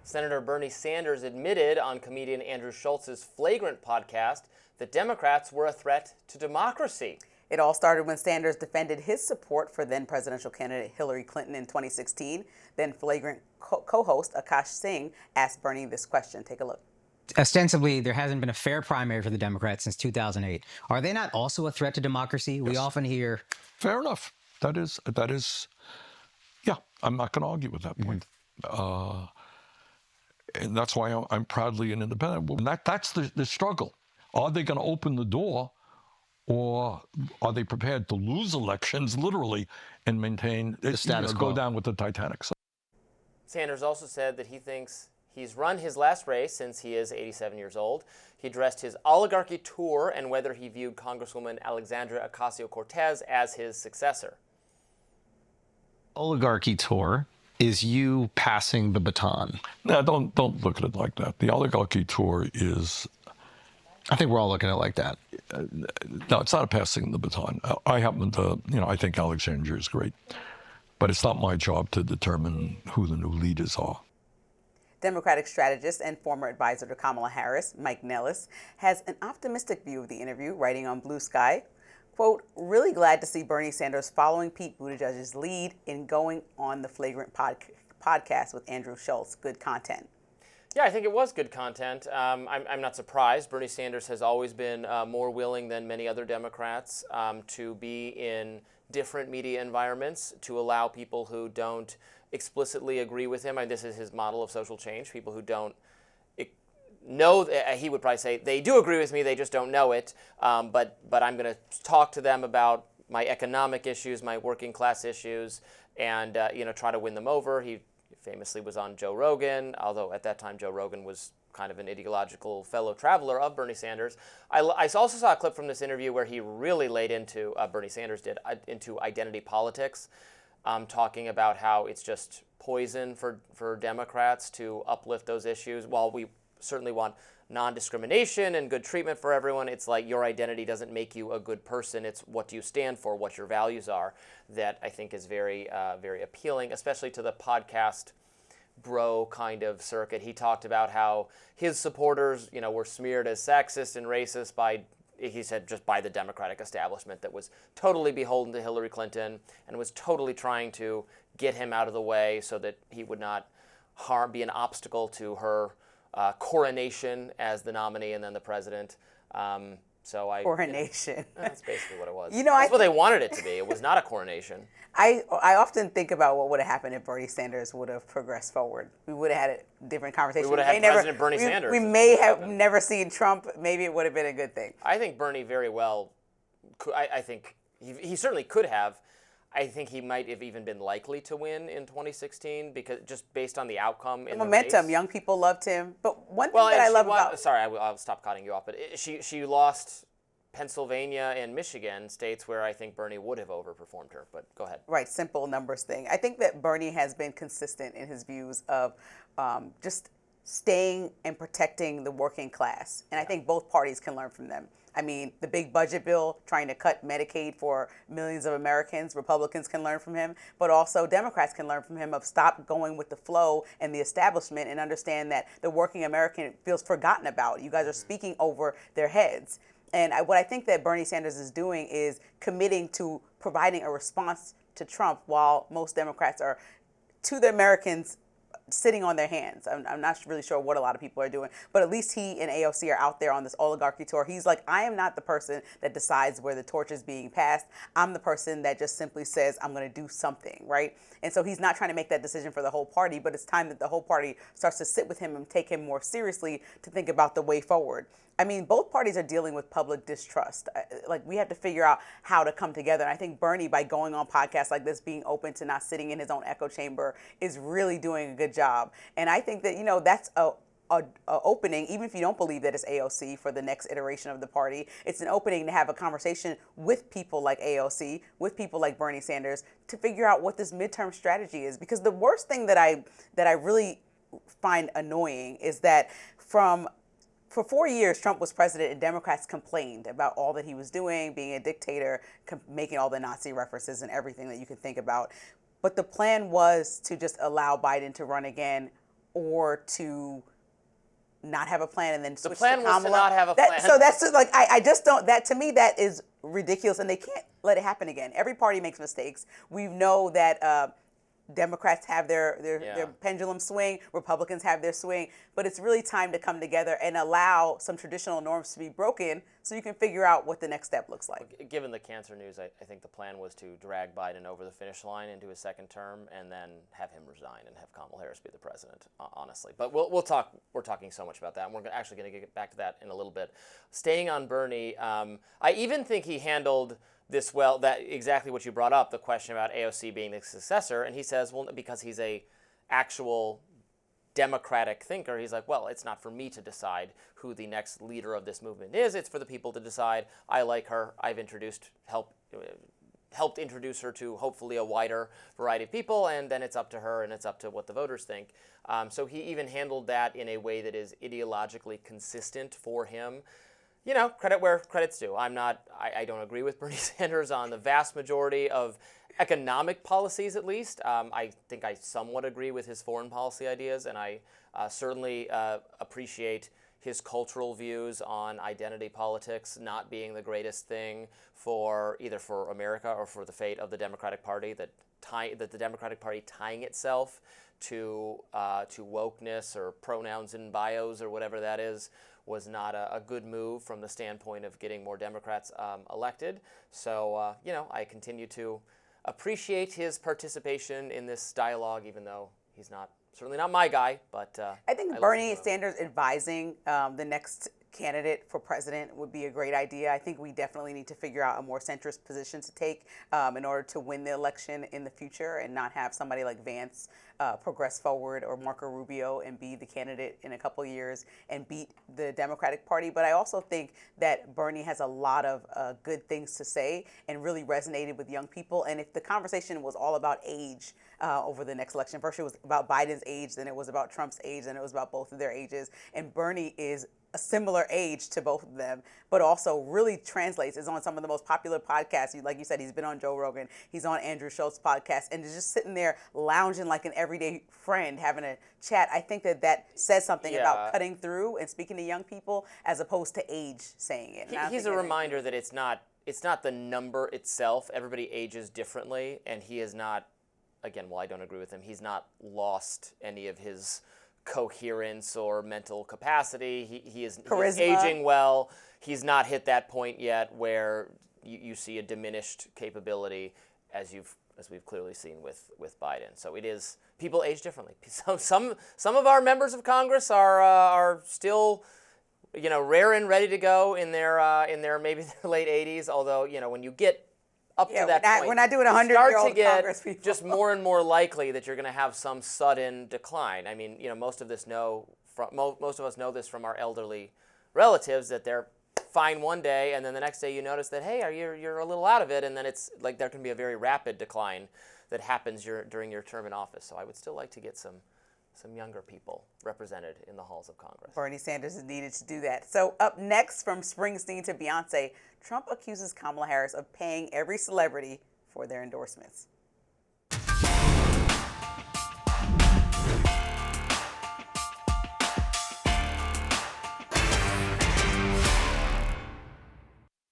Senator Bernie Sanders admitted on comedian Andrew Schulz's Flagrant podcast that Democrats were a threat to democracy. It all started when Sanders defended his support for then presidential candidate Hillary Clinton in 2016. Then Flagrant co-host Akash Singh asked Bernie this question. Take a look. Ostensibly, there hasn't been a fair primary for the Democrats since 2008. Are they not also a threat to democracy? Yes. We often hear... Fair enough. That is, yeah, I'm not going to argue with that point. And that's why I'm proudly an independent. And that's the struggle. Are they going to open the door, or are they prepared to lose elections, literally, and maintain the status quo? Go down with the Titanic. Sanders also said that he thinks he's run his last race since he is 87 years old. He addressed his oligarchy tour and whether he viewed Congresswoman Alexandria Ocasio-Cortez as his successor. Oligarchy tour is you passing the baton. No, don't look at it like that. The oligarchy tour is... I think we're all looking at it like that. No, it's not a passing the baton. I happen to, I think Alexandria is great. But it's not my job to determine who the new leaders are. Democratic strategist and former advisor to Kamala Harris, Mike Nellis, has an optimistic view of the interview, writing on Blue Sky, quote, really glad to see Bernie Sanders following Pete Buttigieg's lead in going on the Flagrant podcast with Andrew Schulz. Good content. Yeah, I think it was good content. I'm not surprised. Bernie Sanders has always been more willing than many other Democrats to be in different media environments, to allow people who don't explicitly agree with him. This is his model of social change. People who don't know, he would probably say, they do agree with me, they just don't know it. But I'm going to talk to them about my economic issues, my working class issues, and try to win them over. He famously was on Joe Rogan, although at that time Joe Rogan was kind of an ideological fellow traveler of Bernie Sanders. I also saw a clip from this interview where he really laid into, Bernie Sanders did, into identity politics, talking about how it's just poison for Democrats to uplift those issues. While we certainly want non-discrimination and good treatment for everyone, it's like your identity doesn't make you a good person. It's what do you stand for, what your values are, that I think is very, very appealing, especially to the podcast bro kind of circuit. He talked about how his supporters, were smeared as sexist and racist by, he said, just by the Democratic establishment that was totally beholden to Hillary Clinton and was totally trying to get him out of the way so that he would not be an obstacle to her coronation as the nominee and then the president. Coronation. That's basically what it was. That's what they wanted it to be. It was not a coronation. I often think about what would have happened if Bernie Sanders would have progressed forward. We would have had a different conversation. We would have had President Bernie Sanders. We may have never seen Trump. Maybe it would have been a good thing. I think Bernie very well, I think he certainly could have. I think he might have even been likely to win in 2016 because just based on the outcome in the momentum. race. Young people loved him. But one thing that I love about... Sorry, I'll stop cutting you off. But she lost Pennsylvania and Michigan, states where I think Bernie would have overperformed her. But go ahead. Right, simple numbers thing. I think that Bernie has been consistent in his views of just staying and protecting the working class. And I think both parties can learn from them. I mean, the big budget bill trying to cut Medicaid for millions of Americans, Republicans can learn from him, but also Democrats can learn from him of stop going with the flow and the establishment and understand that the working American feels forgotten about. You guys are speaking over their heads. And what I think that Bernie Sanders is doing is committing to providing a response to Trump while most Democrats are, to the Americans, sitting on their hands. I'm not really sure what a lot of people are doing, but at least he and AOC are out there on this oligarchy tour. He's like, I am not the person that decides where the torch is being passed. I'm the person that just simply says, I'm going to do something, right? And so he's not trying to make that decision for the whole party, but it's time that the whole party starts to sit with him and take him more seriously to think about the way forward. I mean, both parties are dealing with public distrust. Like, we have to figure out how to come together. And I think Bernie, by going on podcasts like this, being open to not sitting in his own echo chamber, is really doing a good job. And I think that, that's a opening, even if you don't believe that it's AOC for the next iteration of the party, it's an opening to have a conversation with people like AOC, with people like Bernie Sanders, to figure out what this midterm strategy is. Because the worst thing that I really find annoying is that for 4 years, Trump was president and Democrats complained about all that he was doing, being a dictator, making all the Nazi references and everything that you can think about. But the plan was to just allow Biden to run again or to not have a plan and then switch plan to was to Kamala. not have a plan. So that's just like, I just don't, that to me, that is ridiculous, and they can't let it happen again. Every party makes mistakes. We know that Democrats have their pendulum swing, Republicans have their swing, but it's really time to come together and allow some traditional norms to be broken so you can figure out what the next step looks like. Given the cancer news, I think the plan was to drag Biden over the finish line into his second term and then have him resign and have Kamala Harris be the president, honestly. But we're talking so much about that, and we're actually going to get back to that in a little bit. Staying on Bernie, I even think he handled this well, that exactly what you brought up, the question about AOC being the successor, and he says, well, because he's a actual democratic thinker, he's like, well, it's not for me to decide who the next leader of this movement is, it's for the people to decide. I like her, I've helped introduce her to hopefully a wider variety of people, and then it's up to her and it's up to what the voters think. So he even handled that in a way that is ideologically consistent for him. You know, credit where credit's due. I don't agree with Bernie Sanders on the vast majority of economic policies, at least. I think I somewhat agree with his foreign policy ideas, and I certainly appreciate his cultural views on identity politics not being the greatest thing for either for America or for the fate of the Democratic Party, that the Democratic Party tying itself to wokeness or pronouns in bios or whatever that is was not a good move from the standpoint of getting more Democrats elected. So, you know, I continue to appreciate his participation in this dialogue, even though he's certainly not my guy. But I think Bernie Sanders advising the next candidate for president would be a great idea. I think we definitely need to figure out a more centrist position to take in order to win the election in the future and not have somebody like Vance progress forward or Marco Rubio and be the candidate in a couple of years and beat the Democratic Party. But I also think that Bernie has a lot of good things to say and really resonated with young people. And if the conversation was all about age over the next election, first it was about Biden's age, then it was about Trump's age, then it was about both of their ages. And Bernie is a similar age to both of them, but also really translates, is on some of the most popular podcasts. Like you said, he's been on Joe Rogan, he's on Andrew Schulz podcast, and is just sitting there lounging like an everyday friend, having a chat. I think that says something about cutting through and speaking to young people as opposed to age saying it. He's a reminder that it's not the number itself. Everybody ages differently, and he is not, again, while I don't agree with him, he's not lost any of his coherence or mental capacity. He is aging well. He's not hit that point yet where you see a diminished capability, as we've clearly seen with Biden. So it is, people age differently. Some of our members of Congress are still, you know, rare and ready to go in their maybe their late 80s. Although, you know, when you get up to that point, we're not doing 100-year-old Congress people. Just more and more likely that you're going to have some sudden decline. I mean, you know, most of us know this from our elderly relatives, that they're fine one day and then the next day you notice that, hey, you're a little out of it, and then it's like there can be a very rapid decline that happens during your term in office. So I would still like to get some younger people represented in the halls of Congress. Bernie Sanders is needed to do that. So up next, from Springsteen to Beyonce, Trump accuses Kamala Harris of paying every celebrity for their endorsements.